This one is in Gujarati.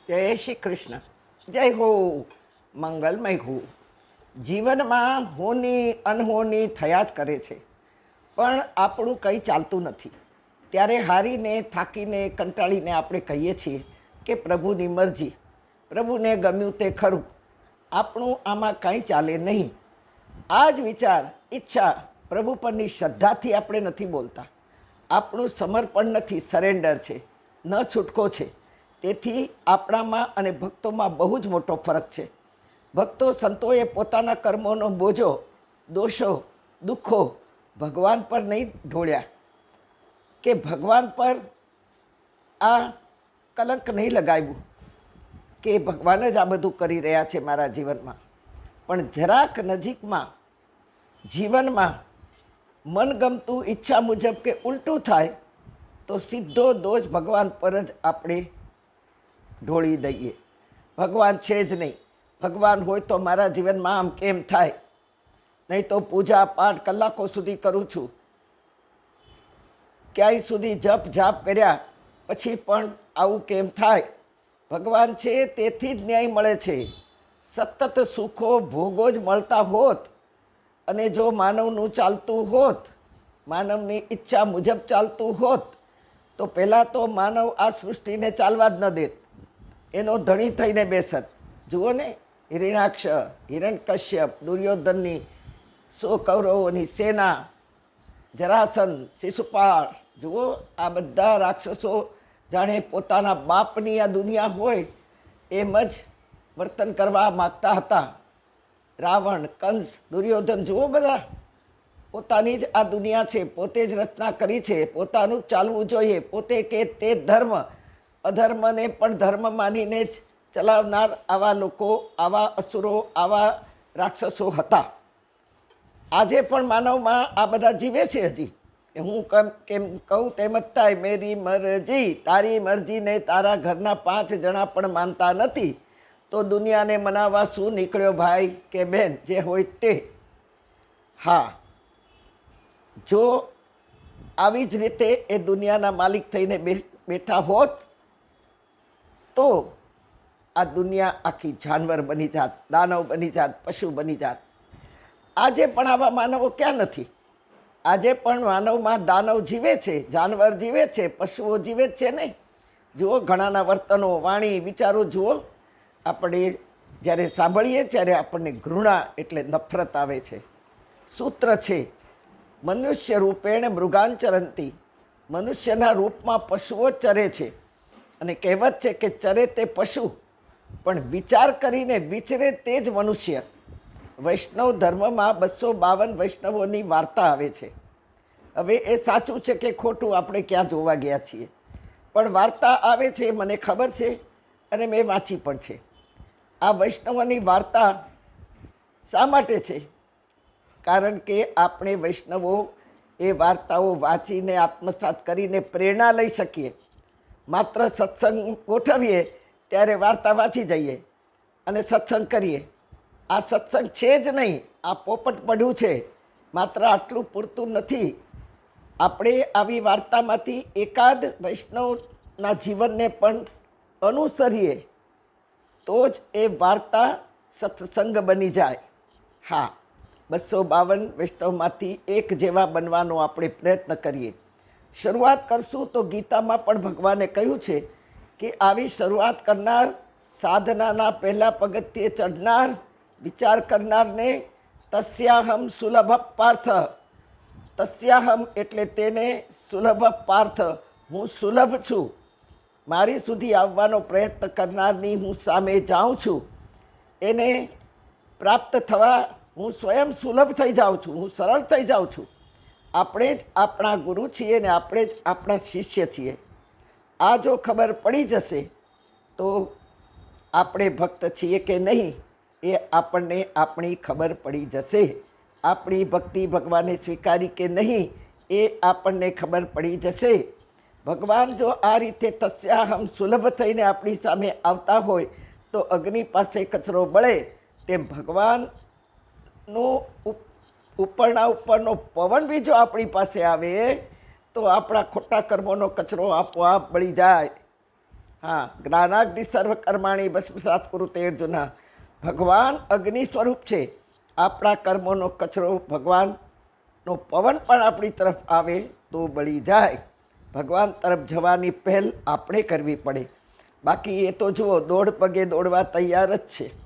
જય શ્રી કૃષ્ણ. જય હો, મંગલમય હો. જીવનમાં હોની અનહોની થયા જ કરે છે, પણ આપણું કંઈ ચાલતું નથી. ત્યારે હારીને થાકીને કંટાળીને આપણે કહીએ છીએ કે પ્રભુની મરજી, પ્રભુને ગમ્યું તે ખરું, આપણું આમાં કંઈ ચાલે નહીં. આ જ વિચાર, ઈચ્છા, પ્રભુ પરની શ્રદ્ધાથી આપણે નથી બોલતા. આપણું સમર્પણ નથી, સરેન્ડર છે, ન છૂટકો છે. તેથી આપણામાં અને ભક્તોમાં બહુ જ મોટો ફરક છે. ભક્તો સંતોએ પોતાના કર્મોનો બોજો, દોષો, દુઃખો ભગવાન પર નહીં ઢોળ્યા, કે ભગવાન પર આ કલંક નહીં લગાવ્યું કે ભગવાન જ આ બધું કરી રહ્યા છે મારા જીવનમાં. પણ જરાક નજીકમાં જીવનમાં મનગમતું ઈચ્છા મુજબ કે ઉલટું થાય તો સીધો દોષ ભગવાન પર જ આપણે ઢોળી દઈએ. ભગવાન છે જ નહીં, ભગવાન હોય તો મારા જીવનમાં આમ કેમ થાય, નહીં તો પૂજા પાઠ કલાકો સુધી કરું છું, ક્યાંય સુધી જપ જાપ કર્યા પછી પણ આવું કેમ થાય. ભગવાન છે તેથી જ ન્યાય મળે છે. સતત સુખો ભોગો જ મળતા હોત અને જો માનવનું ચાલતું હોત, માનવની ઈચ્છા મુજબ ચાલતું હોત, તો પહેલાં તો માનવ આ સૃષ્ટિને ચાલવા જ ન દેત, એનો ધણી થઈને બેસત. જુઓ ને, હિરણાક્ષ, હિરણ્યકશ્યપ, દુર્યોધનની 100 કૌરવોની સેના, જરાસંધ, શિશુપાળ, જુઓ આ બધા રાક્ષસો જાણે પોતાના બાપની આ દુનિયા હોય એમ જ વર્તન કરવા માગતા હતા. રાવણ, કંસ, દુર્યોધન, જુઓ બધા પોતાની જ આ દુનિયા છે, પોતે જ રચના કરી છે, પોતાનું જ ચાલવું જોઈએ, પોતે કે તે ધર્મ, અધર્મને પણ ધર્મ માનીને જ ચલાવનાર આવા લોકો, આવા અસુરો, આવા રાક્ષસો હતા. આજે પણ માનવમાં આ બધા જીવે છે. હજી હું કેમ કહું તેમ જ થાય, મેરી મરજી, તારી મરજીને તારા ઘરના 5 જણા પણ માનતા નથી તો દુનિયાને મનાવવા શું નીકળ્યો ભાઈ કે બેન, જે હોય તે. હા, જો આવી જ રીતે એ દુનિયાના માલિક થઈને બેઠા હોત તો આ દુનિયા આખી જાનવર બની જાત, દાનવ બની જાત, પશુ બની જાત. આજે પણ આવા માનવો ક્યાં નથી? આજે પણ માનવમાં દાનવ જીવે છે, જાનવર જીવે છે, પશુઓ જીવે જ છે નહીં. જુઓ ઘણાના વર્તનો, વાણી, વિચારો જુઓ. આપણે જ્યારે સાંભળીએ ત્યારે આપણને ઘૃણા એટલે નફરત આવે છે. સૂત્ર છે, મનુષ્ય રૂપેણ મૃગાંચરંતી, મનુષ્યના રૂપમાં પશુઓ ચરે છે. અને કહેવત છે કે ચરે તે પશુ પણ વિચાર કરીને વિચરે તે જ મનુષ્ય. વૈષ્ણવ ધર્મમાં 252 વૈષ્ણવોની વાર્તા આવે છે. હવે એ સાચું છે કે ખોટું આપણે ક્યાં જોવા ગયા છીએ, પણ વાર્તા આવે છે, મને ખબર છે અને મેં વાંચી પણ છે. આ વૈષ્ણવોની વાર્તા શા માટે છે? કારણ કે આપણે વૈષ્ણવો એ વાર્તાઓ વાંચીને આત્મસાત કરીને પ્રેરણા લઈ શકીએ. માત્ર સત્સંગ ગોઠવીએ ત્યારે વાર્તા વાંચી જઈએ અને સત્સંગ કરીએ. આ સત્સંગ છે જ નહીં, આ પોપટ પડ્યું છે. માત્ર આટલું પૂરતું નથી. આપણે આવી વાર્તામાંથી એકાદ વૈષ્ણવના જીવનને પણ અનુસરીએ તો જ એ વાર્તા સત્સંગ બની જાય. હા, 252 વૈષ્ણવમાંથી એક જેવા બનવાનો આપણે પ્રયત્ન કરીએ. શરૂઆત કરશું તો ગીતામાં પણ ભગવાને કહ્યું છે કે આવી શરૂઆત કરનાર, સાધનાના પહેલા પગથિયે ચડનાર, વિચાર કરનારને તસ્યાહમ સુલભ પાર્થ, તસ્યાહમ એટલે તેને, સુલભ પાર્થ હું સુલભ છું, મારી સુધી આવવાનો પ્રયત્ન કરનારની હું સામે જાઉં છું. એને પ્રાપ્ત થવા હું સ્વયં સુલભ થઈ જાઉં છું, હું સરળ થઈ જાઉં છું. આપણે જ આપણા ગુરુ છીએ ને આપણે જ આપણા શિષ્ય છીએ. આ જો ખબર પડી જશે તો આપણે ભક્ત છીએ કે નહીં એ આપણને આપણી ખબર પડી જશે. આપણી ભક્તિ ભગવાને સ્વીકારી કે નહીં એ આપણને ખબર પડી જશે. ભગવાન જો આ રીતે તસ્યાહમ સુલભ થઈને આપણી સામે આવતા હોય તો અગ્નિ પાસે કચરો બળે તેમ ભગવાનનો ઉપરના ઉપરનો પવન બી જો આપણી પાસે આવે તો આપણા ખોટા કર્મોનો કચરો આપોઆપ બળી જાય. હા, જ્ઞાનાગ્નિ સર્વકર્માણી ભસ્મસાત કુરુતે અર્જુન. ભગવાન અગ્નિ સ્વરૂપ છે. આપણા કર્મોનો કચરો ભગવાનનો પવન પણ આપણી તરફ આવે તો બળી જાય. ભગવાન તરફ જવાની પહેલ આપણે કરવી પડે. બાકી એ તો જુઓ, દોડ પગે દોડવા તૈયાર જ છે.